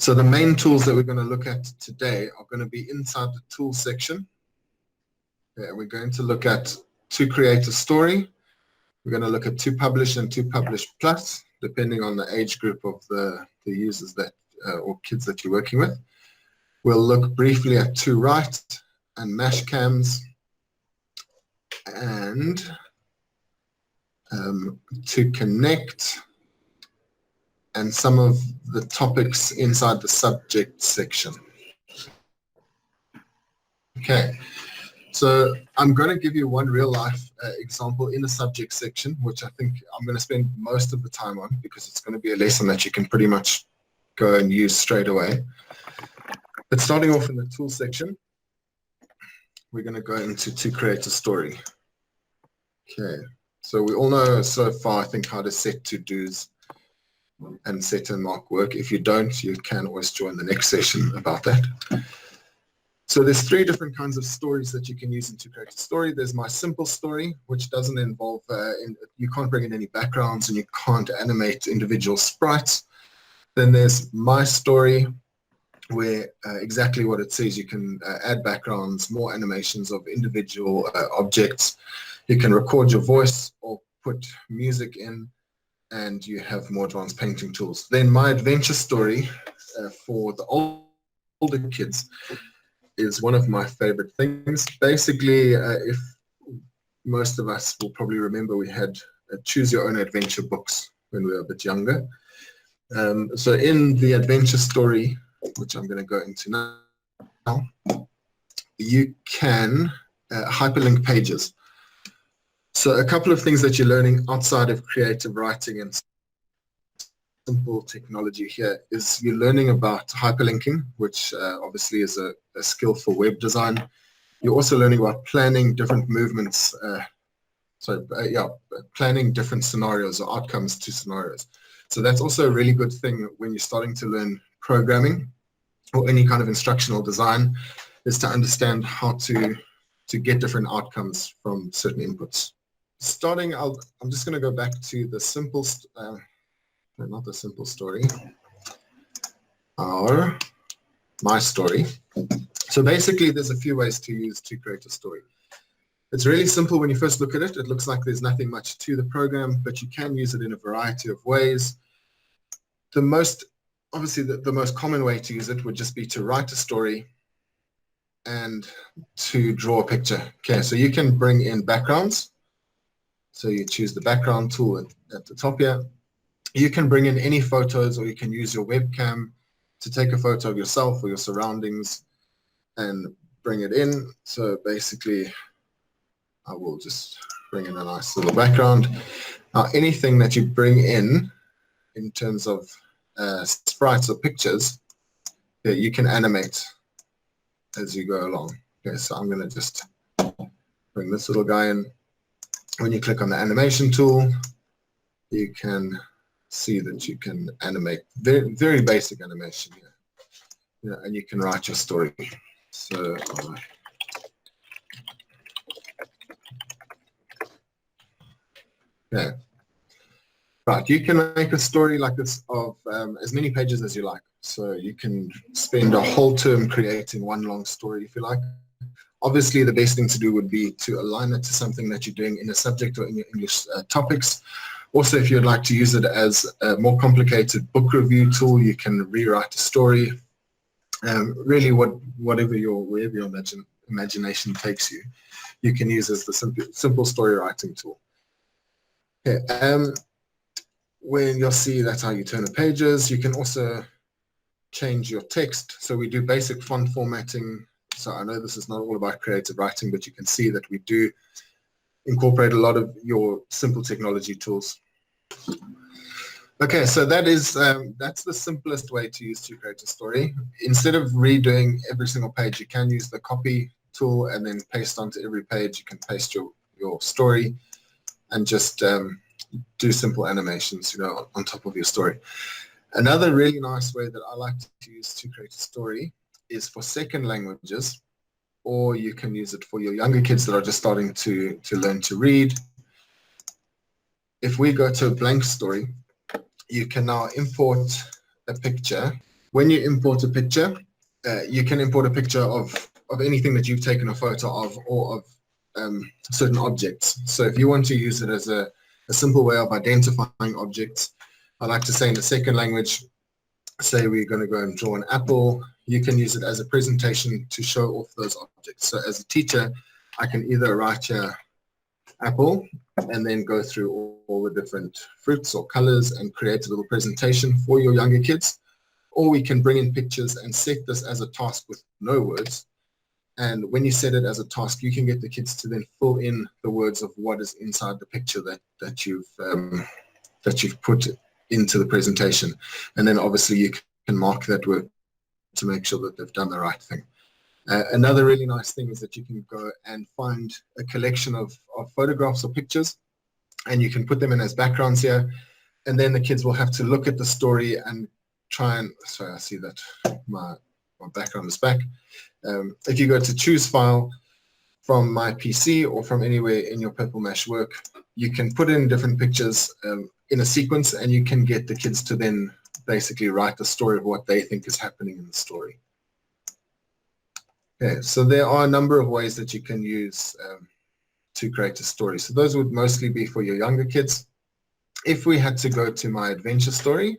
So the main tools that we're going to look at today are going to be inside the tools section. We're going to look at to create a story. We're going to look at to publish and to publish plus, depending on the age group of the users that or kids that you're working with. We'll look briefly at to write and mash cams and to connect and some of the topics inside the subject section. Okay, so I'm going to give you one real life example in the subject section, which I think I'm going to spend most of the time on because it's going to be a lesson that you can pretty much go and use straight away. But starting off in the tool section, we're going to go into to create a story. Okay, so we all know so far, I think, how to set to-dos and set and mark work. If you don't, you can always join the next session about that. So there's 3 different kinds of stories that you can use in to create a story. There's my simple story, which doesn't involve, you can't bring in any backgrounds and you can't animate individual sprites. Then there's my story, where exactly what it says, you can add backgrounds, more animations of individual objects. You can record your voice or put music in, and you have more advanced painting tools. Then my adventure story for the older kids is one of my favorite things. Basically, if most of us will probably remember, we had choose your own adventure books when we were a bit younger. So in the adventure story, which I'm going to go into now, you can hyperlink pages. So a couple of things that you're learning outside of creative writing and simple technology here is you're learning about hyperlinking, which obviously is a skill for web design. You're also learning about planning different movements, planning different scenarios or outcomes to scenarios. So that's also a really good thing when you're starting to learn programming or any kind of instructional design, is to understand how to get different outcomes from certain inputs. Starting, I'm just going to go back to the simple, not the simple story, or my story. So basically, there's a few ways to use to create a story. It's really simple when you first look at it. It looks like there's nothing much to the program, but you can use it in a variety of ways. Obviously, the most common way to use it would just be to write a story and to draw a picture. Okay, so you can bring in backgrounds. So you choose the background tool at the top here. You can bring in any photos, or you can use your webcam to take a photo of yourself or your surroundings and bring it in. So basically, I will just bring in a nice little background. Now, anything that you bring in terms of sprites or pictures, you can animate as you go along. Okay, so I'm going to just bring this little guy in. When you click on the animation tool, you can see that you can animate very, very basic animation here. And you can write your story. So yeah. Right, you can make a story like this of as many pages as you like. So you can spend a whole term creating one long story if you like. Obviously, the best thing to do would be to align it to something that you're doing in a subject or in your English topics. Also, if you'd like to use it as a more complicated book review tool, you can rewrite a story. Really, wherever your imagination takes you, you can use as the simple story writing tool. Okay, when you'll see that's how you turn the pages. You can also change your text. So we do basic font formatting. So I know this is not all about creative writing, but you can see that we do incorporate a lot of your simple technology tools. Okay, so that's the simplest way to use to create a story. Instead of redoing every single page, you can use the copy tool and then paste onto every page. You can paste your story and just do simple animations, on top of your story. Another really nice way that I like to use to create a story is for second languages, or you can use it for your younger kids that are just starting to learn to read. If we go to a blank story, you can now import a picture when you import a picture, you can import a picture of anything that you've taken a photo of or of certain objects. So if you want to use it as a simple way of identifying objects, I like to say in the second language, say we're going to go and draw an apple, you can use it as a presentation to show off those objects. So as a teacher, I can either write here apple and then go through all the different fruits or colors and create a little presentation for your younger kids, or we can bring in pictures and set this as a task with no words. And when you set it as a task, you can get the kids to then fill in the words of what is inside the picture that you've put into the presentation. And then obviously you can mark that work to make sure that they've done the right thing. Another really nice thing is that you can go and find a collection of photographs or pictures, and you can put them in as backgrounds here. And then the kids will have to look at the story and try and, sorry, I see that my background is back. If you go to choose file from my PC or from anywhere in your Purple Mesh work, you can put in different pictures in a sequence, and you can get the kids to then basically write the story of what they think is happening in the story. Okay, so there are a number of ways that you can use to create a story. So those would mostly be for your younger kids. If we had to go to my adventure story,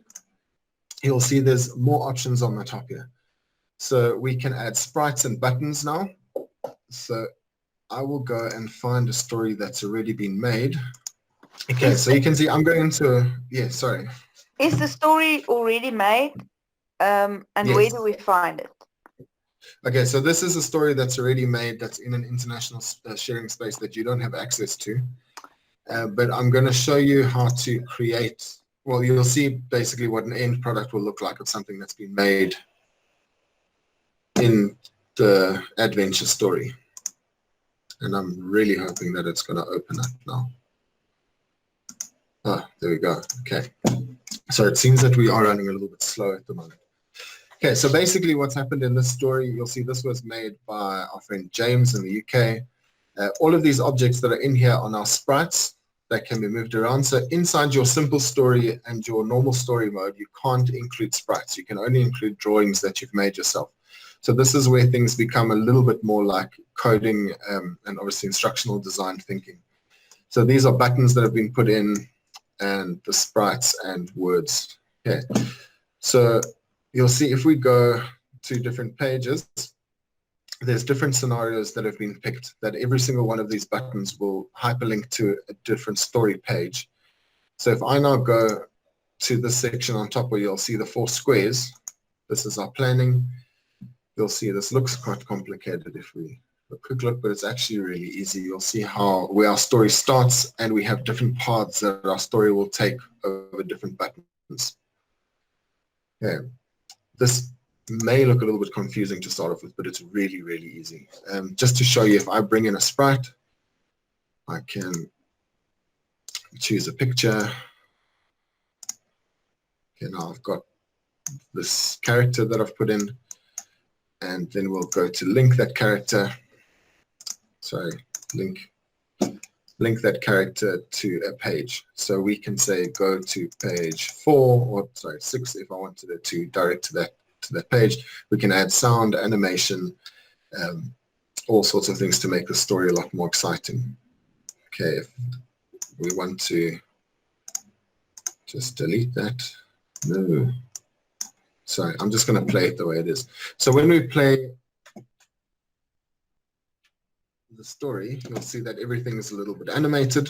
you'll see there's more options on the top here. So we can add sprites and buttons now. So I will go and find a story that's already been made. Okay, so you can see I'm going into, yeah, sorry. Is the story already made? And Yes. where do we find it? Okay, so this is a story that's already made that's in an international sharing space that you don't have access to. But I'm going to show you how to create, well, you'll see basically what an end product will look like of something that's been made in the adventure story. And I'm really hoping that it's going to open up now. Ah, there we go. Okay. So it seems that we are running a little bit slow at the moment. Okay, so basically what's happened in this story, you'll see this was made by our friend James in the UK. All of these objects that are in here are now sprites that can be moved around. So inside your simple story and your normal story mode, you can't include sprites. You can only include drawings that you've made yourself. So this is where things become a little bit more like coding and obviously instructional design thinking. So these are buttons that have been put in and the sprites and words. Okay, so you'll see if we go to different pages, there's different scenarios that have been picked that every single one of these buttons will hyperlink to a different story page. So if I now go to this section on top where you'll see the 4 squares, this is our planning. You'll see this looks quite complicated if we have a quick look, but it's actually really easy. You'll see where our story starts, and we have different paths that our story will take over different buttons. Okay. This may look a little bit confusing to start off with, but it's really, really easy. Just to show you, if I bring in a sprite, I can choose a picture. Okay, now I've got this character that I've put in, and then we'll go to link that character. Sorry, link that character to a page. So we can say go to page 4 or sorry 6 if I wanted it to direct to that page. We can add sound, animation, all sorts of things to make the story a lot more exciting. Okay, if we want to just delete that. No. Sorry, I'm just going to play it the way it is. So when we play the story, you'll see that everything is a little bit animated.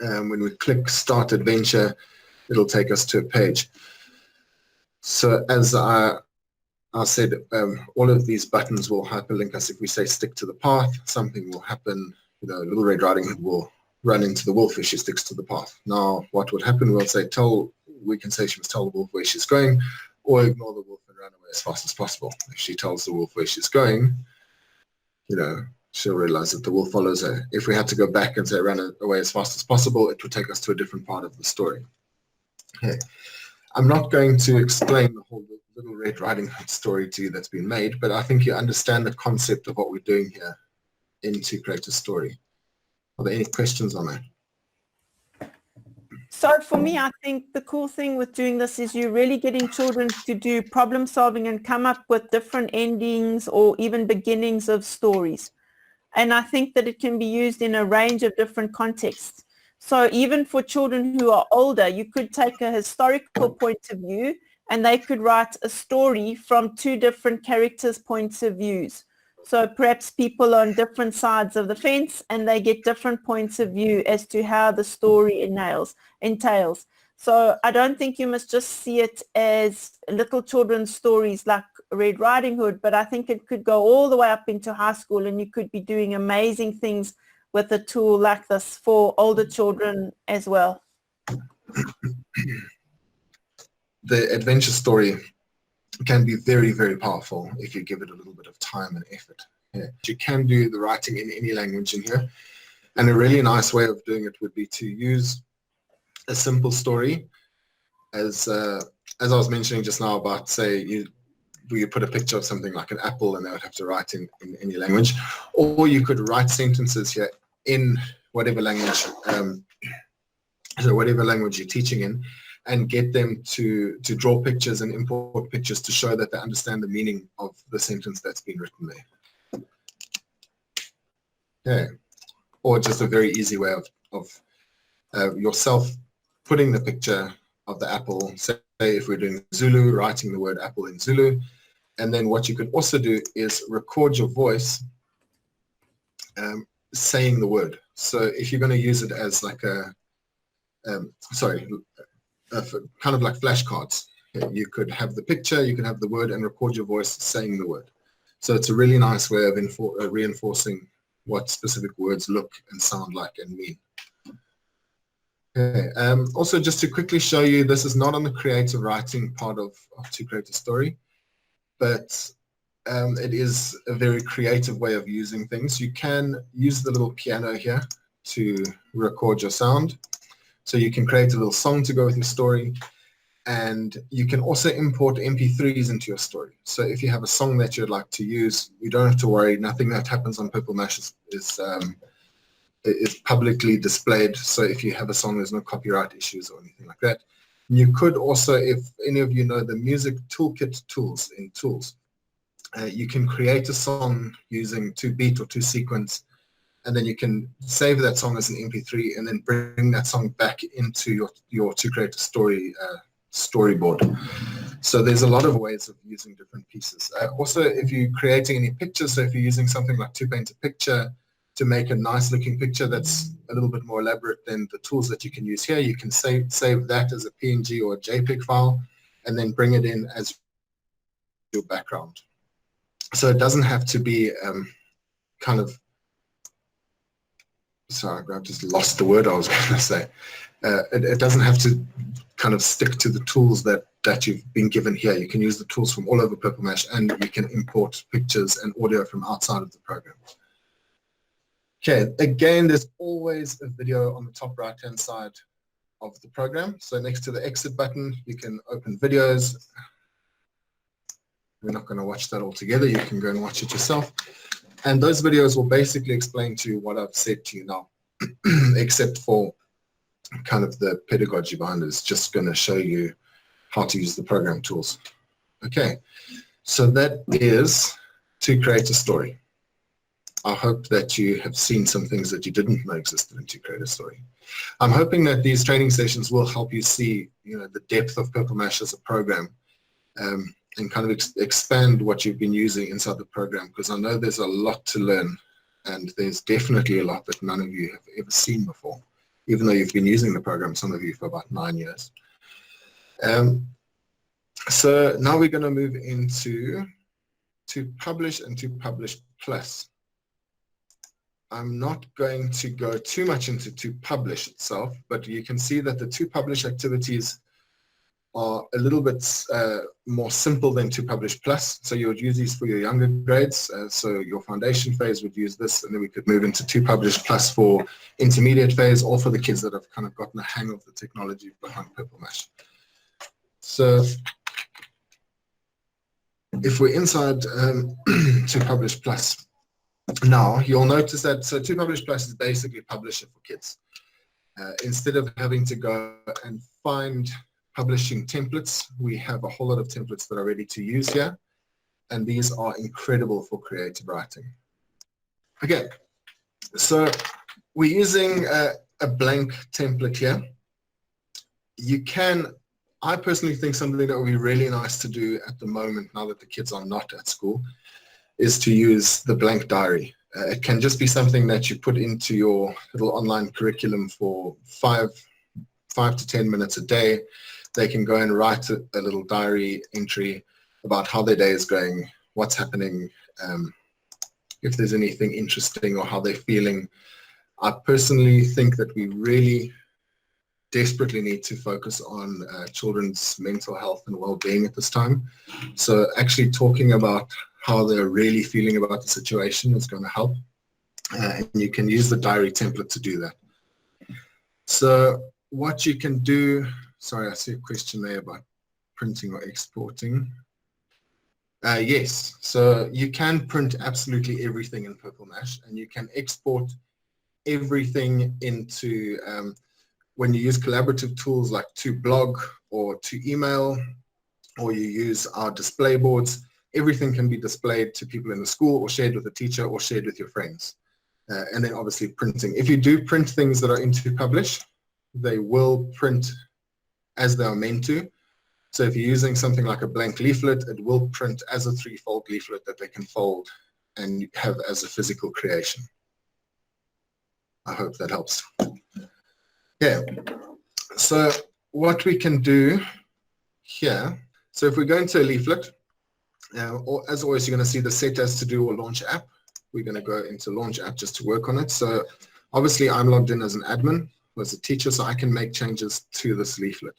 When we click Start Adventure, it'll take us to a page. So as I said, all of these buttons will hyperlink us. If we say stick to the path, something will happen. You know, Little Red Riding Hood will run into the wolf if she sticks to the path. Now, what would happen? We'll say we can say she must tell the wolf where she's going, or ignore the wolf and run away as fast as possible. If she tells the wolf where she's going, you know, she'll realize that the wolf follows her. If we had to go back and say run away as fast as possible, it would take us to a different part of the story. Okay. I'm not going to explain the whole Little Red Riding Hood story to you that's been made, but I think you understand the concept of what we're doing here in To Create a Story. Are there any questions on that? So for me, I think the cool thing with doing this is you're really getting children to do problem solving and come up with different endings or even beginnings of stories. And I think that it can be used in a range of different contexts. So even for children who are older, you could take a historical point of view and they could write a story from two different characters' points of views. So perhaps people on different sides of the fence and they get different points of view as to how the story entails. So I don't think you must just see it as little children's stories like Red Riding Hood, but I think it could go all the way up into high school and you could be doing amazing things with a tool like this for older children as well. The adventure story can be very, very powerful if you give it a little bit of time and effort. Yeah. You can do the writing in any language in here. And a really nice way of doing it would be to use a simple story as I was mentioning just now about, say, you put a picture of something like an apple and they would have to write in any language. Or you could write sentences here in whatever language, so whatever language you're teaching in, and get them to draw pictures and import pictures to show that they understand the meaning of the sentence that's been written there. Okay. Or just a very easy way of yourself putting the picture of the apple, say if we're doing Zulu, writing the word apple in Zulu, and then what you could also do is record your voice saying the word. So if you're going to use it as like kind of like flashcards, you could have the picture, you can have the word, and record your voice saying the word. So it's a really nice way of reinforcing what specific words look and sound like and mean. Okay. Also, just to quickly show you, this is not on the creative writing part of To Create a Story, but it is a very creative way of using things. You can use the little piano here to record your sound. So you can create a little song to go with your story. And you can also import MP3s into your story. So if you have a song that you'd like to use, you don't have to worry. Nothing that happens on Purple Mash is publicly displayed. So if you have a song, there's no copyright issues or anything like that. You could also, if any of you know the music toolkit tools in Tools, you can create a song using 2-beat or 2-sequence, and then you can save that song as an MP3 and then bring that song back into your To Create a Story storyboard. So there's a lot of ways of using different pieces. Also, if you're creating any pictures, so if you're using something like To Paint a Picture to make a nice looking picture that's a little bit more elaborate than the tools that you can use here, you can save that as a PNG or a JPEG file and then bring it in as your background. So it doesn't have to be kind of, sorry, I've just lost the word I was going to say. It doesn't have to kind of stick to the tools that you've been given here. You can use the tools from all over Purple Mash, and you can import pictures and audio from outside of the program. Okay, again, there's always a video on the top right-hand side of the program. So next to the exit button, you can open videos. We're not going to watch that all together. You can go and watch it yourself. And those videos will basically explain to you what I've said to you now, except for kind of the pedagogy behind it. It's just going to show you how to use the program tools. Okay, so that is To Create a Story. I hope that you have seen some things that you didn't know existed in To Create a Story. I'm hoping that these training sessions will help you see, the depth of Purple Mash as a program, and kind of expand what you've been using inside the program, because I know there's a lot to learn, and there's definitely a lot that none of you have ever seen before, even though you've been using the program, some of you, for about 9 years. So now we're going to move into To Publish and To Publish Plus. I'm not going to go too much into To Publish itself, but you can see that the To Publish activities are a little bit more simple than To Publish Plus. So you would use these for your younger grades. So your foundation phase would use this, and then we could move into To Publish Plus for intermediate phase, or for the kids that have kind of gotten a hang of the technology behind Purple Mash. So if we're inside To Publish Plus, now you'll notice that, so To Publish Plus is basically Publisher for kids. Instead of having to go and find publishing templates, we have a whole lot of templates that are ready to use here, and these are incredible for creative writing. Okay, so we're using a blank template here. You can, I personally think something that would be really nice to do at the moment, now that the kids are not at school, is to use the blank diary. It can just be something that you put into your little online curriculum for 5 to 10 minutes a day. They can go and write a little diary entry about how their day is going, what's happening, if there's anything interesting or how they're feeling. I personally think that we really desperately need to focus on children's mental health and well-being at this time. So actually talking about how they're really feeling about the situation is going to help. And you can use the diary template to do that. So what you can do, sorry, I see a question there about printing or exporting. Yes, so you can print absolutely everything in Purple Mash, and you can export everything into, when you use collaborative tools like to blog or to email, or you use our display boards, everything can be displayed to people in the school or shared with the teacher or shared with your friends. And then obviously printing. If you do print things that are into publish, they will print as they are meant to. So if you're using something like a blank leaflet, it will print as a 3-fold leaflet that they can fold and have as a physical creation. I hope that helps. Yeah. So what we can do here, so if we go into a leaflet, or as always, you're going to see the set as to do or launch app. We're going to go into launch app just to work on it. So obviously I'm logged in as an admin, as a teacher, so I can make changes to this leaflet.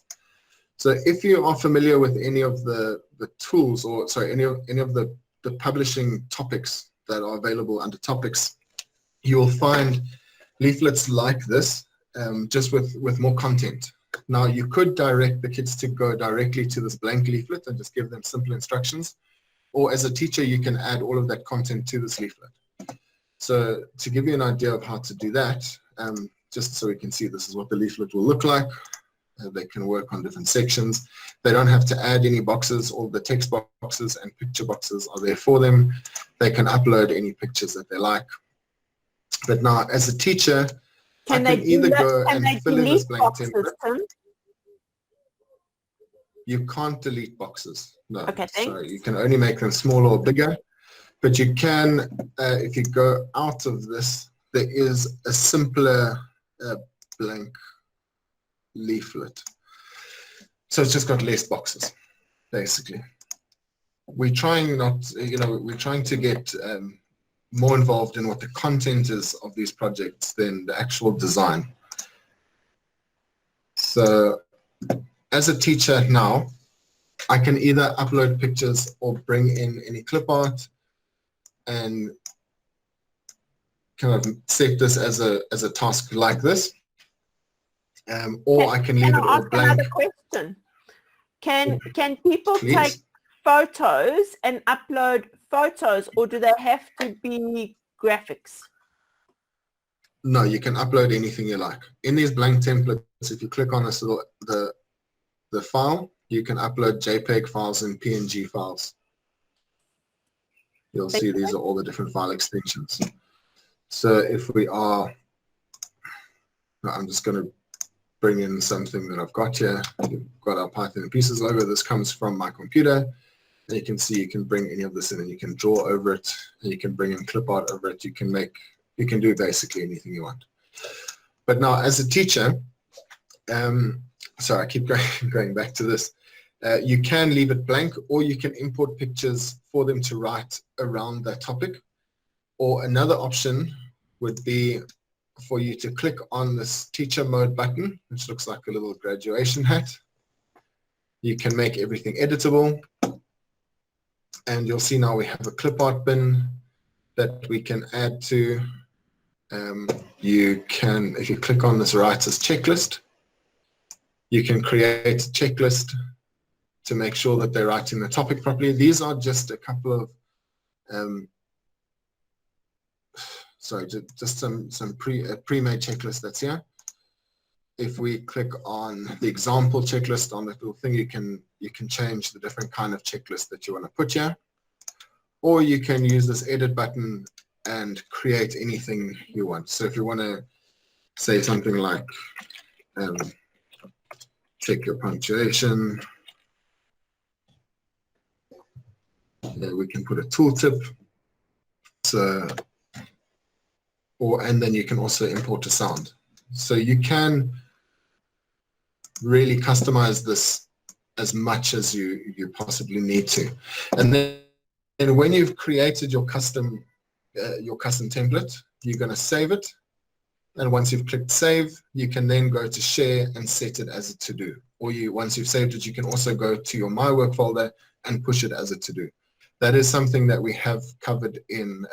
So if you are familiar with any of the tools, or sorry, any of the publishing topics that are available under topics, you will find leaflets like this, just with more content. Now you could direct the kids to go directly to this blank leaflet and just give them simple instructions, or as a teacher you can add all of that content to this leaflet. So to give you an idea of how to do that, just so we can see this is what the leaflet will look like. They can work on different sections. They don't have to add any boxes. All the text boxes and picture boxes are there for them. They can upload any pictures that they like. But now, as a teacher, I can either go and fill in this blank template. You can't delete boxes. No. Okay, thanks. So you can only make them smaller or bigger. But you can, if you go out of this, there is a simpler blank leaflet. So it's just got less boxes, basically. We're trying we're trying to get more involved in what the content is of these projects than the actual design. So as a teacher now, I can either upload pictures or bring in any clip art and kind of set this as a task like this. Or I can leave it all blank. Another question. Can people Please. take photos and upload photos, or do they have to be graphics? No, you can upload anything you like. In these blank templates, if you click on this little, the file, you can upload JPEG files and PNG files. You'll see these are all the different file extensions. So if we are, I'm just going to bring in something that I've got here. We've got our Python in Pieces logo. This comes from my computer. And you can see you can bring any of this in and you can draw over it, and you can bring in clip art over it. You can do basically anything you want. But now as a teacher, sorry, I keep going back to this. You can leave it blank, or you can import pictures for them to write around that topic. Or another option would be for you to click on this teacher mode button, which looks like a little graduation hat. You can make everything editable. And you'll see now we have a clip art bin that we can add to. You can, if you click on this writer's checklist, you can create a checklist to make sure that they're writing the topic properly. These are just a couple of just some pre-made checklist that's here. if we click on the example checklist on the little thing, you can change the different kind of checklist that you want to put here, or you can use this edit button and create anything you want. So if you want to say something like check your punctuation, we can put a tooltip. So, and then you can also import a sound. So you can really customize this as much as you possibly need to. And then when you've created your custom template, you're going to save it. And once you've clicked save, you can then go to share and set it as a to-do. Or once you've saved it, you can also go to your My Work folder and push it as a to-do. That is something that we have covered in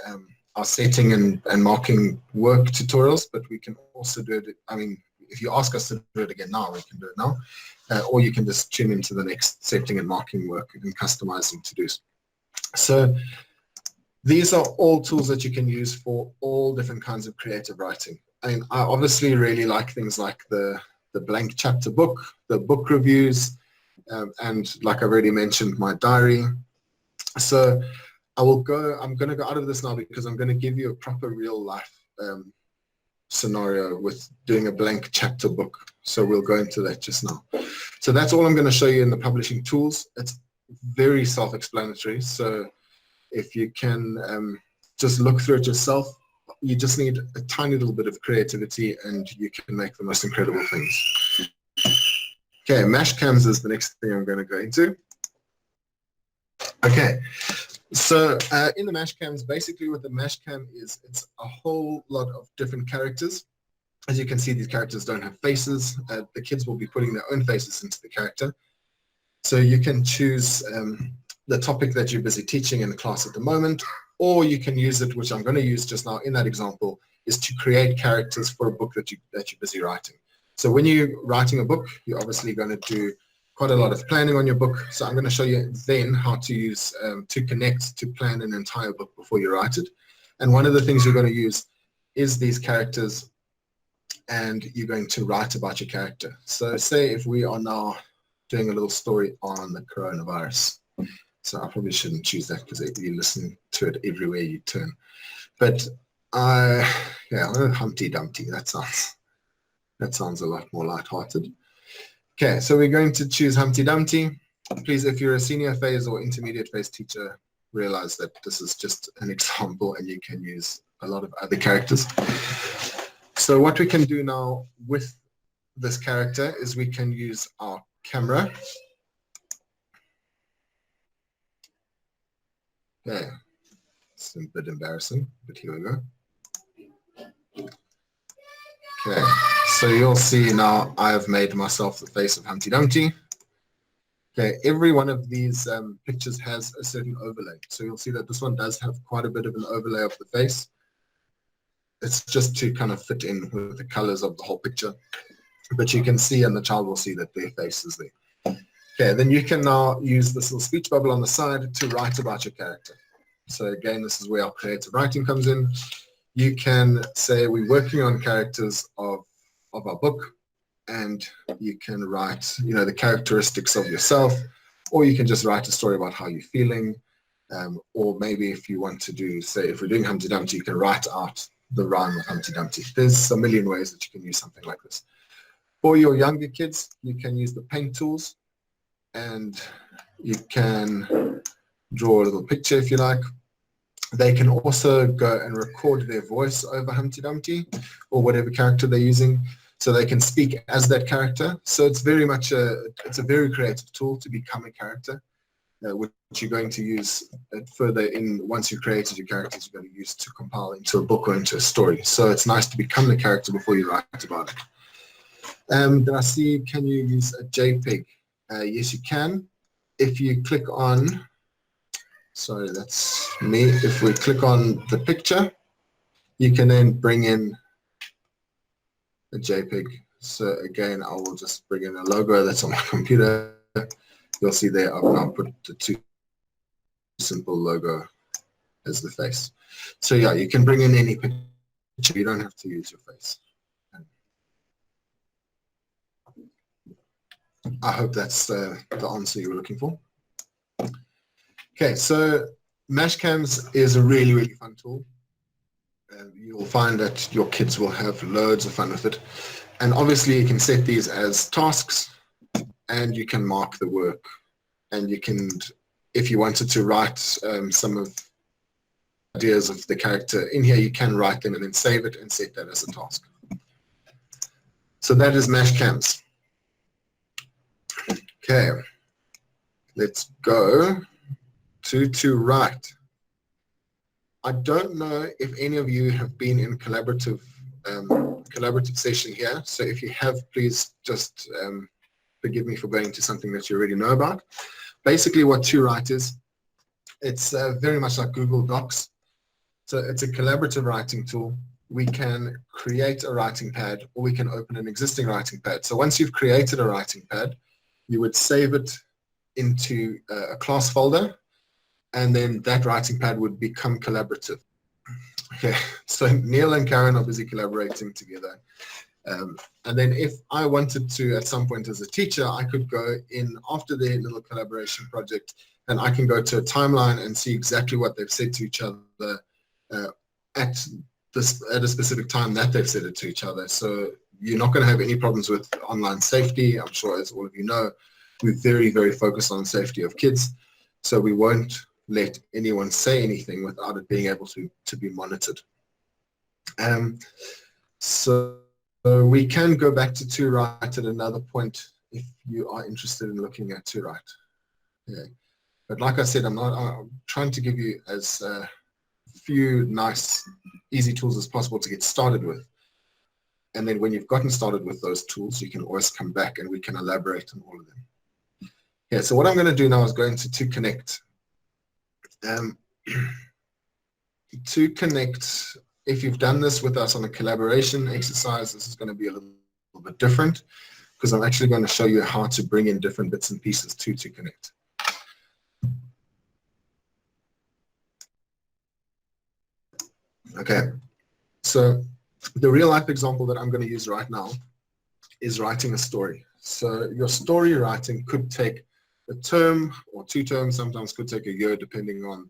our setting and marking work tutorials, but we can also do it. I mean, if you ask us to do it again now, we can do it now. Or you can just tune into the next setting and marking work and customizing to-dos. So these are all tools that you can use for all different kinds of creative writing. I obviously really like things like the blank chapter book, the book reviews, and like I've already mentioned, my diary. So I'm going to go out of this now because I'm going to give you a proper real life scenario with doing a blank chapter book. So we'll go into that just now. So that's all I'm going to show you in the publishing tools. It's very self-explanatory. So if you can just look through it yourself, you just need a tiny little bit of creativity and you can make the most incredible things. Okay, mash cams is the next thing I'm going to go into. Okay, so in the mash cams, basically what the mash cam is, it's a whole lot of different characters. As you can see, these characters don't have faces. The kids will be putting their own faces into the character. So you can choose the topic that you're busy teaching in the class at the moment, or you can use it, which I'm going to use just now in that example, is to create characters for a book that you're busy writing. So when you're writing a book, you're obviously going to do quite a lot of planning on your book. So I'm going to show you then how to use to connect to plan an entire book before you write it. And one of the things you're going to use is these characters, and you're going to write about your character. So say if we are now doing a little story on the coronavirus. So I probably shouldn't choose that because you listen to it everywhere you turn. But Humpty Dumpty, that sounds a lot more lighthearted. Okay, so we're going to choose Humpty Dumpty. Please, if you're a senior phase or intermediate phase teacher, realize that this is just an example and you can use a lot of other characters. So what we can do now with this character is we can use our camera. Okay, it's a bit embarrassing, but here we go. Okay, so you'll see now I've made myself the face of Humpty Dumpty. Okay, every one of these pictures has a certain overlay. So you'll see that this one does have quite a bit of an overlay of the face. It's just to kind of fit in with the colors of the whole picture. But you can see, and the child will see that their face is there. Okay, then you can now use this little speech bubble on the side to write about your character. So again, this is where our creative writing comes in. You can say we're working on characters of our book, and you can write, the characteristics of yourself, or you can just write a story about how you're feeling, or maybe if you want to do, say, if we're doing Humpty Dumpty, you can write out the rhyme of Humpty Dumpty. There's a million ways that you can use something like this. For your younger kids, you can use the paint tools, and you can draw a little picture if you like. They can also go and record their voice over Humpty Dumpty or whatever character they're using, so they can speak as that character. So it's very much it's a very creative tool to become a character, which you're going to use further in. Once you've created your characters, you're going to use to compile into a book or into a story. So it's nice to become the character before you write about it. Then I see, can you use a JPEG? Yes, you can. If you click on, sorry, that's me. If we click on the picture, you can then bring in a JPEG. So again, I will just bring in a logo that's on my computer. You'll see there I've now put the two simple logo as the face. So yeah, you can bring in any picture. You don't have to use your face. I hope that's the answer you were looking for. Okay, so Mashcams is a really, really fun tool. You'll find that your kids will have loads of fun with it. And obviously you can set these as tasks and you can mark the work. And you can, if you wanted to write some of the ideas of the character in here, you can write them and then save it and set that as a task. So that is Mashcams. Okay, let's go to write. I don't know if any of you have been in collaborative session here. So if you have, please just forgive me for going to something that you already know about. Basically what to write is, it's very much like Google Docs. So it's a collaborative writing tool. We can create a writing pad or we can open an existing writing pad. So once you've created a writing pad, you would save it into a class folder, and then that writing pad would become collaborative. Okay, so Neil and Karen are busy collaborating together. And then if I wanted to, at some point as a teacher, I could go in after their little collaboration project and I can go to a timeline and see exactly what they've said to each other at a specific time that they've said it to each other. So you're not going to have any problems with online safety. I'm sure, as all of you know, we're very, very focused on safety of kids. So we won't let anyone say anything without it being able to be monitored. So we can go back to write at another point if you are interested in looking at to write. Yeah. But like I said, I'm trying to give you as few nice, easy tools as possible to get started with. And then when you've gotten started with those tools, you can always come back and we can elaborate on all of them. Yeah, so what I'm going to do now is go into to connect. To connect, if you've done this with us on a collaboration exercise, this is going to be a little bit different because I'm actually going to show you how to bring in different bits and pieces to connect. Okay, so the real life example that I'm going to use right now is writing a story. So your story writing could take a term or 2 terms, sometimes could take a year depending on,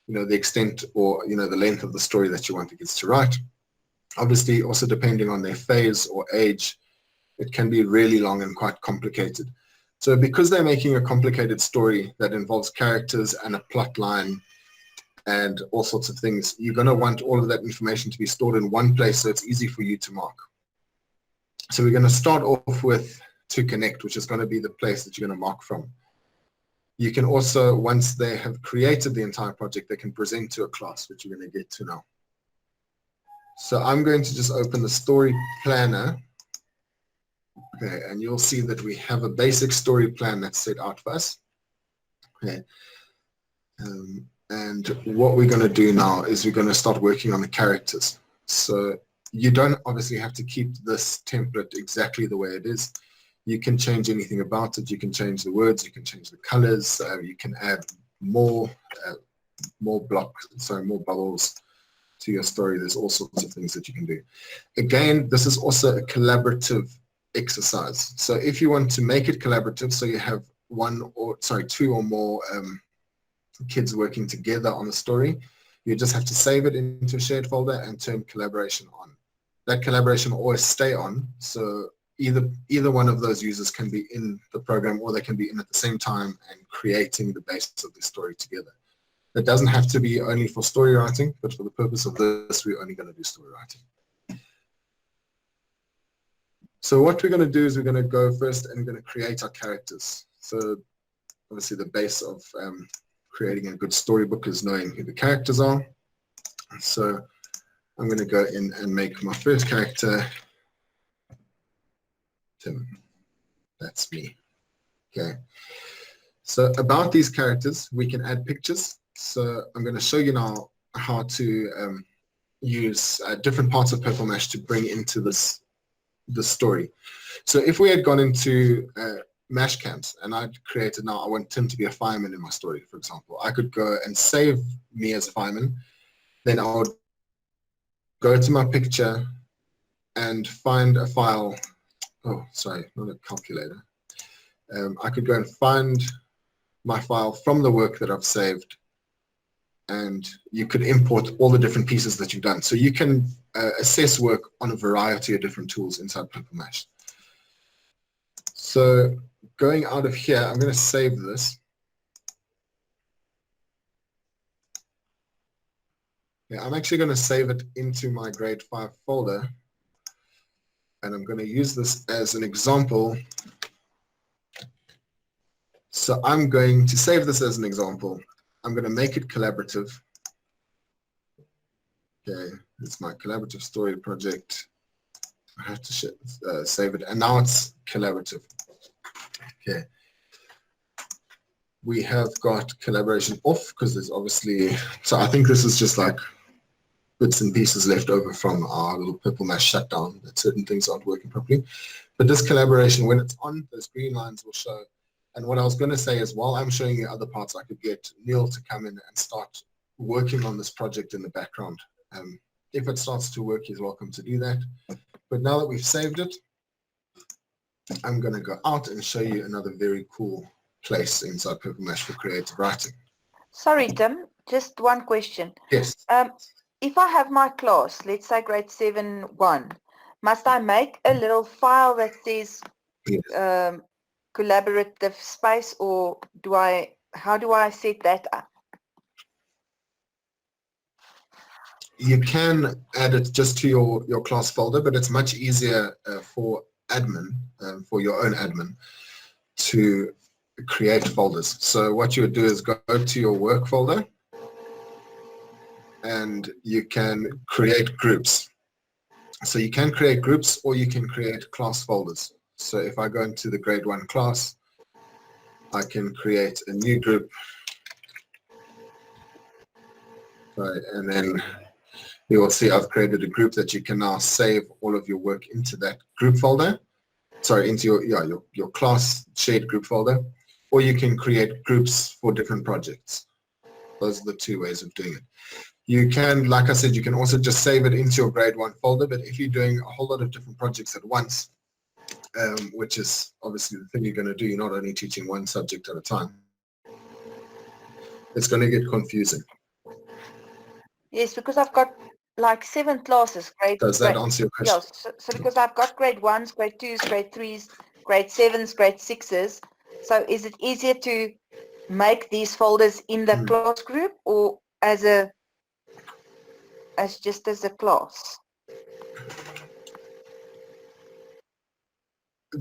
you know, the extent or, you know, the length of the story that you want the kids to write. Obviously also depending on their phase or age, it can be really long and quite complicated. So because they're making a complicated story that involves characters and a plot line and all sorts of things, you're going to want all of that information to be stored in one place so it's easy for you to mark. So we're going to start off with to connect, which is going to be the place that you're going to mark from. You can also, once they have created the entire project, they can present to a class, which you're going to get to now. So I'm going to just open the story planner. Okay, and you'll see that we have a basic story plan that's set out for us. Okay. And what we're going to do now is we're going to start working on the characters. So you don't obviously have to keep this template exactly the way it is. You can change anything about it. You can change the words. You can change the colors. You can add more bubbles to your story. There's all sorts of things that you can do. Again, this is also a collaborative exercise. So if you want to make it collaborative, so you have 2 or more kids working together on a story, you just have to save it into a shared folder and turn collaboration on. That collaboration will always stay on, so either one of those users can be in the program or they can be in at the same time and creating the basis of the story together. It doesn't have to be only for story writing, but for the purpose of this, we're only going to do story writing. So what we're going to do is we're going to go first and we're going to create our characters. So obviously the base of creating a good storybook is knowing who the characters are. So I'm going to go in and make my first character Tim. That's me. Okay. So about these characters, we can add pictures. So I'm going to show you now how to use different parts of Purple Mash to bring into the story. So if we had gone into Mash Camps and I'd created now, I want Tim to be a fireman in my story, for example. I could go and save me as a fireman. Then I would go to my picture and find a file. Oh, sorry, not a calculator. I could go and find my file from the work that I've saved, and you could import all the different pieces that you've done. So you can assess work on a variety of different tools inside PurpleMash. So going out of here, I'm going to save this. Yeah, I'm actually going to save it into my grade 5 folder, and I'm going to use this as an example. So I'm going to save this as an example. I'm going to make it collaborative. Okay, it's my collaborative story project. I have to save it, and now it's collaborative. Okay. We have got collaboration off because there's obviously, so I think this is just like bits and pieces left over from our little PurpleMash shutdown that certain things aren't working properly. But this collaboration, when it's on, those green lines will show. And what I was going to say is, while I'm showing you other parts, I could get Neil to come in and start working on this project in the background. If it starts to work, he's welcome to do that. But now that we've saved it, I'm going to go out and show you another very cool place inside PurpleMash for creative writing. Sorry, Tim, just one question. Yes. If I have my class, let's say grade 7-1, must I make a little file that says Yes. collaborative space, or how do I set that up? You can add it just to your class folder, but it's much easier for admin, for your own admin, to create folders. So what you would do is go to your work folder, and you can create groups. So you can create groups, or you can create class folders. So if I go into the grade 1 class, I can create a new group. Right, and then you will see I've created a group that you can now save all of your work into that group folder. Sorry, into your class shared group folder, or you can create groups for different projects. Those are the two ways of doing it. You can, like I said, you can also just save it into your grade 1 folder, but if you're doing a whole lot of different projects at once, which is obviously the thing you're going to do, you're not only teaching one subject at a time, it's going to get confusing. Yes, because I've got like 7 classes. Does that answer your question? Yeah, so because I've got grade 1s, grade 2s, grade 3s, grade 7s, grade 6s. So is it easier to make these folders in the class group, or just as a class?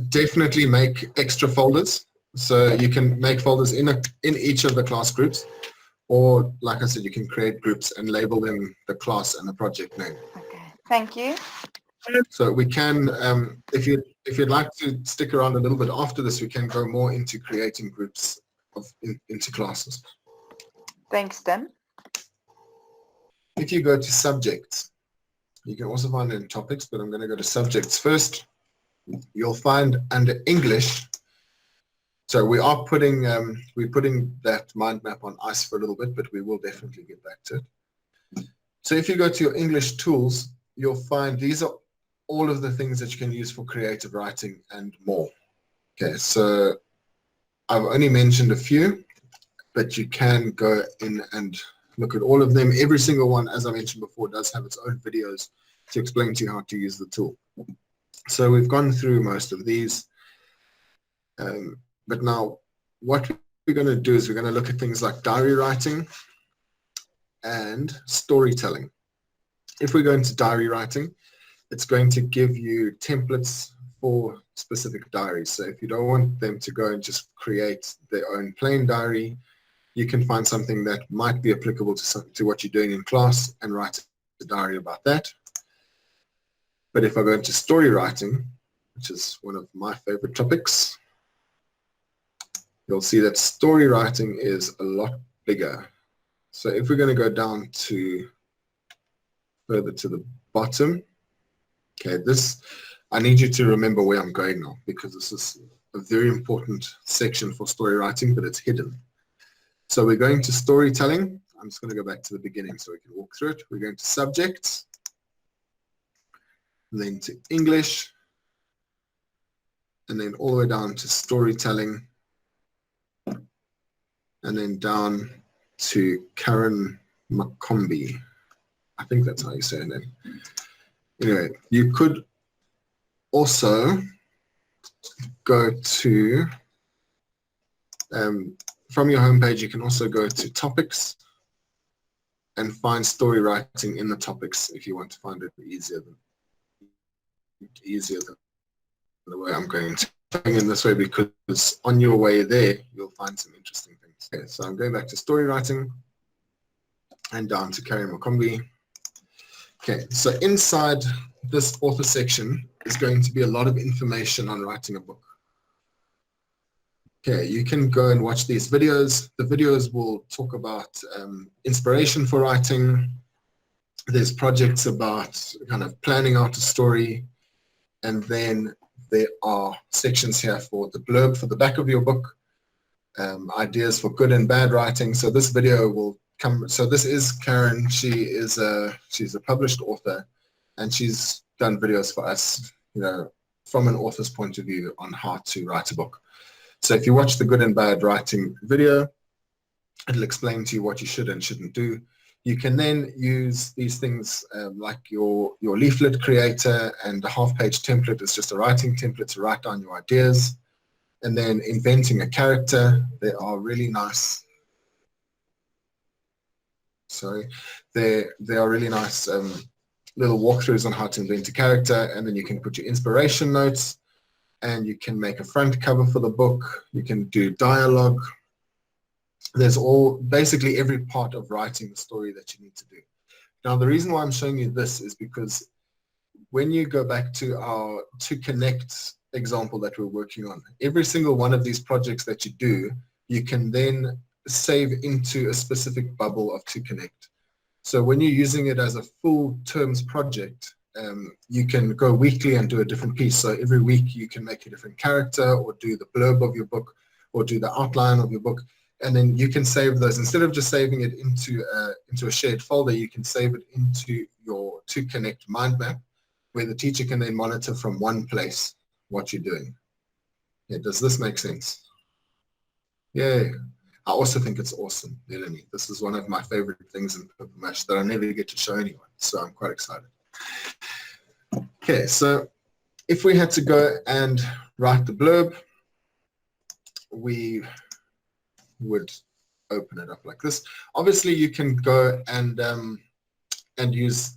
Definitely make extra folders. So you can make folders in each of the class groups, or like I said, you can create groups and label them the class and the project name. Okay, thank you. So we can, if you'd like to stick around a little bit after this, we can go more into creating groups into classes. Thanks, Tim. If you go to subjects, you can also find it in topics, but I'm going to go to subjects first. You'll find under English, so we're putting that mind map on ice for a little bit, but we will definitely get back to it. So if you go to your English tools, you'll find these are all of the things that you can use for creative writing and more. Okay, so I've only mentioned a few, but you can go in and look at all of them. Every single one, as I mentioned before, does have its own videos to explain to you how to use the tool. So we've gone through most of these, but now what we're going to do is we're going to look at things like diary writing and storytelling. If we go into diary writing, it's going to give you templates for specific diaries. So if you don't want them to go and just create their own plain diary, you can find something that might be applicable to what you're doing in class and write a diary about that. But if I go into story writing, which is one of my favorite topics, you'll see that story writing is a lot bigger. So if we're going to go down to further to the bottom, okay, I need you to remember where I'm going now, because this is a very important section for story writing, but it's hidden. So we're going to storytelling. I'm just going to go back to the beginning so we can walk through it. We're going to subjects, then to English, and then all the way down to storytelling, and then down to Karen McCombie. I think that's how you say her name. Anyway, you could also go to, from your homepage, you can also go to topics and find story writing in the topics if you want to find it easier than the way I'm going to in this way, because on your way there you'll find some interesting things. Okay, so I'm going back to story writing and down to Karen McCombie. Okay, so inside this author section is going to be a lot of information on writing a book. Okay, you can go and watch these videos. The videos will talk about inspiration for writing. There's projects about kind of planning out a story. And then there are sections here for the blurb for the back of your book, ideas for good and bad writing. So this video will come, so this is Karen. She's a published author, and she's done videos for us, from an author's point of view on how to write a book. So if you watch the good and bad writing video, it'll explain to you what you should and shouldn't do. You can then use these things like your leaflet creator, and the half-page template is just a writing template to write down your ideas. And then inventing a character, they are really nice. Sorry, they are really nice little walkthroughs on how to invent a character, and then you can put your inspiration notes, and you can make a front cover for the book. You can do dialogue. There's basically every part of writing the story that you need to do. Now, the reason why I'm showing you this is because when you go back to our To Connect example that we're working on, every single one of these projects that you do, you can then save into a specific bubble of To Connect. So when you're using it as a full terms project, you can go weekly and do a different piece. So every week you can make a different character, or do the blurb of your book, or do the outline of your book. And then you can save those. Instead of just saving it into a shared folder, you can save it into your To Connect mind map, where the teacher can then monitor from one place what you're doing. Yeah, does this make sense? Yeah. I also think it's awesome, Melanie. This is one of my favorite things in Paper Mash that I never get to show anyone, so I'm quite excited. Okay, so if we had to go and write the blurb, we would open it up like this. Obviously, you can go and use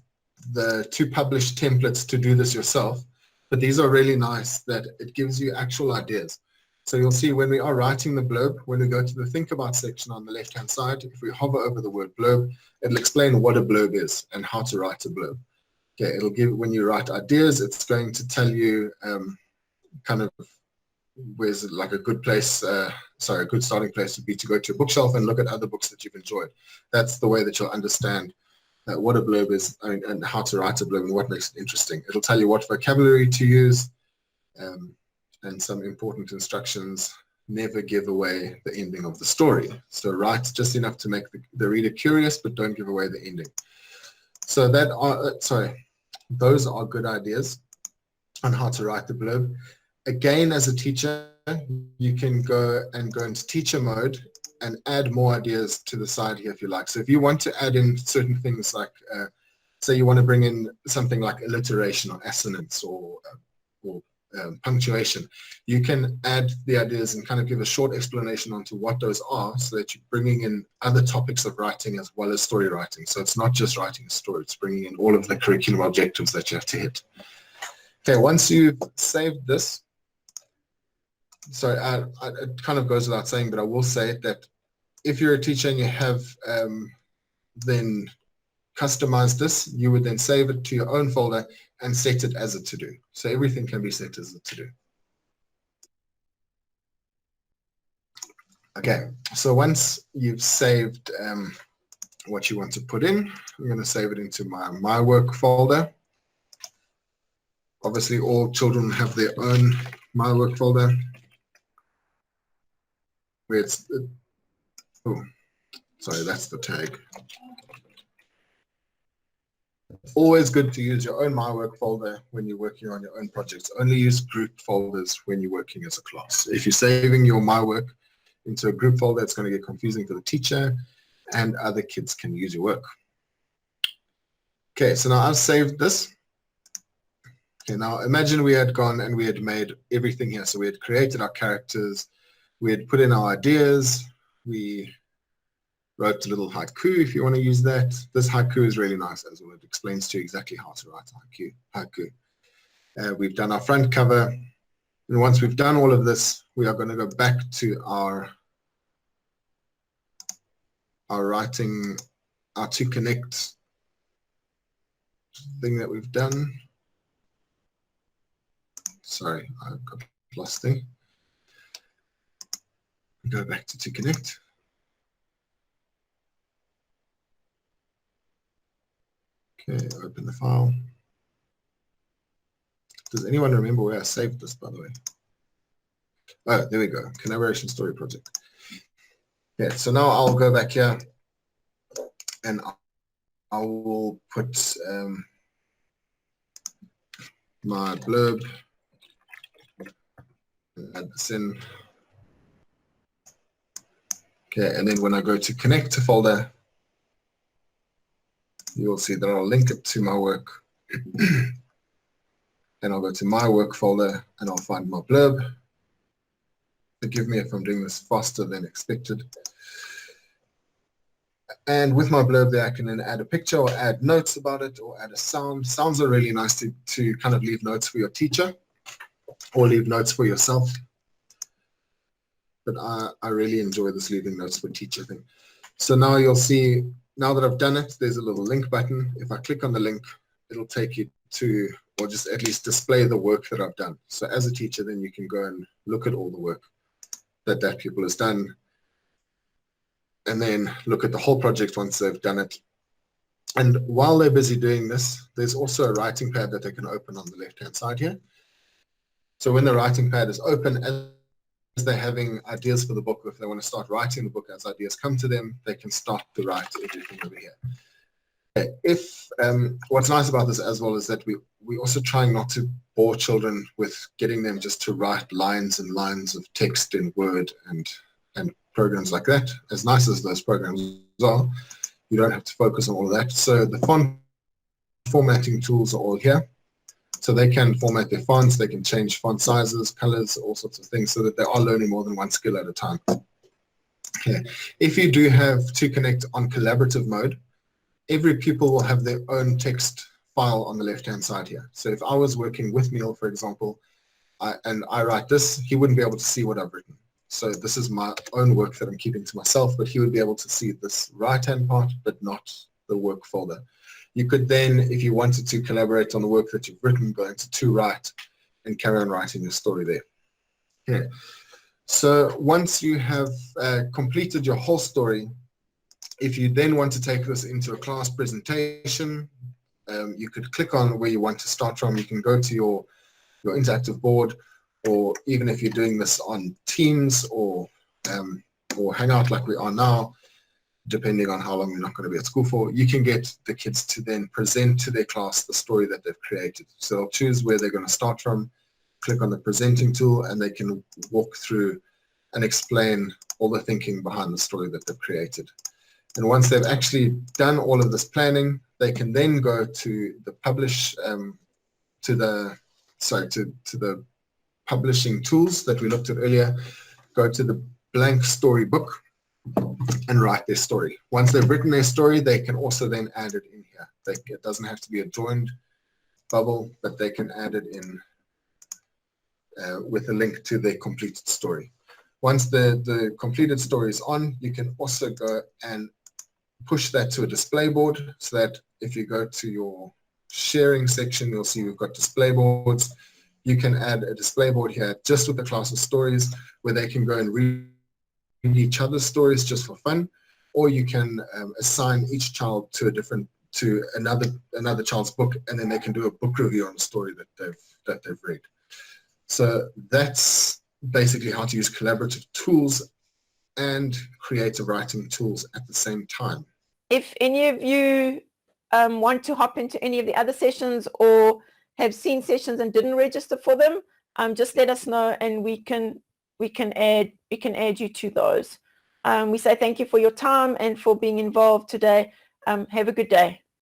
the To Publish templates to do this yourself, but these are really nice that it gives you actual ideas. So you'll see when we are writing the blurb, when we go to the Think About section on the left-hand side, if we hover over the word blurb, it'll explain what a blurb is and how to write a blurb. Okay, it'll give, when you write ideas, it's going to tell you kind of where's like a good place, a good starting place would be to go to your bookshelf and look at other books that you've enjoyed. That's the way that you'll understand what a blurb is, and how to write a blurb and what makes it interesting. It'll tell you what vocabulary to use, and some important instructions. Never give away the ending of the story. So write just enough to make the reader curious, but don't give away the ending. So those are good ideas on how to write the blurb. Again, as a teacher, you can go into teacher mode and add more ideas to the side here if you like. So if you want to add in certain things like, say you want to bring in something like alliteration or assonance or punctuation, you can add the ideas and kind of give a short explanation onto what those are, so that you're bringing in other topics of writing as well as story writing. So it's not just writing a story, it's bringing in all of the curriculum objectives that you have to hit. Okay, once you've saved this, so it kind of goes without saying, but I will say that if you're a teacher and you have then customized this, you would then save it to your own folder and set it as a to-do. So everything can be set as a to-do. Okay, so once you've saved what you want to put in, I'm going to save it into my work folder. Obviously, all children have their own my work folder, where it's, oh, sorry, that's the tag. Always good to use your own My Work folder when you're working on your own projects. Only use group folders when you're working as a class. If you're saving your My Work into a group folder, it's going to get confusing for the teacher, and other kids can use your work. Okay, so now I've saved this. Okay, now imagine we had gone and we had made everything here. So we had created our characters, we had put in our ideas, we wrote a little haiku if you want to use that. This haiku is really nice as well. It explains to you exactly how to write haiku. We've done our front cover. And once we've done all of this, we are going to go back to our writing, our to connect thing that we've done. Sorry, I got lost there. Go back to connect. Okay, open the file. Does anyone remember where I saved this, by the way? Oh, there we go. Collaboration story project. Yeah, so now I'll go back here and I will put my blurb, add this in. Okay, and then when I go to connect to folder, you will see that I'll link it to my work. Then I'll go to my work folder and I'll find my blurb. Forgive me if I'm doing this faster than expected. And with my blurb there, I can then add a picture or add notes about it or add a sound. Sounds are really nice to kind of leave notes for your teacher or leave notes for yourself. But I really enjoy this leaving notes for teacher thing. So now you'll see, now that I've done it, there's a little link button. If I click on the link, it'll take you to, or just at least display the work that I've done. So as a teacher, then you can go and look at all the work that pupil has done, and then look at the whole project once they've done it. And while they're busy doing this, there's also a writing pad that they can open on the left-hand side here. So when the writing pad is open, as they're having ideas for the book, if they want to start writing the book as ideas come to them, they can start to write everything over here. If what's nice about this as well is that we also trying not to bore children with getting them just to write lines and lines of text in Word and programs like that. As nice as those programs are, you don't have to focus on all of that. So the font formatting tools are all here. So they can format their fonts, they can change font sizes, colors, all sorts of things so that they are learning more than one skill at a time. Okay. If you do have to connect on collaborative mode, every pupil will have their own text file on the left-hand side here. So if I was working with Neil, for example, and I write this, he wouldn't be able to see what I've written. So this is my own work that I'm keeping to myself, but he would be able to see this right-hand part, but not the work folder. You could then, if you wanted to collaborate on the work that you've written, go into To Write and carry on writing your story there. Okay. So once you have completed your whole story, if you then want to take this into a class presentation, you could click on where you want to start from. You can go to your interactive board, or even if you're doing this on Teams or Hangout like we are now, depending on how long you're not going to be at school for, you can get the kids to then present to their class the story that they've created. So they'll choose where they're going to start from, click on the presenting tool, and they can walk through and explain all the thinking behind the story that they've created. And once they've actually done all of this planning, they can then go to the to the publishing tools that we looked at earlier, go to the blank story book and write their story. Once they've written their story, they can also then add it in here. It doesn't have to be a joined bubble, but they can add it in with a link to their completed story. Once the completed story is on, you can also go and push that to a display board, so that if you go to your sharing section, you'll see we've got display boards. You can add a display board here just with the class's stories, where they can go and read each other's stories just for fun, or you can assign each child to another child's book, and then they can do a book review on a story that they've read. So that's basically how to use collaborative tools and creative writing tools at the same time. If any of you want to hop into any of the other sessions or have seen sessions and didn't register for them, just let us know and we can add you to those. We say thank you for your time and for being involved today. Have a good day.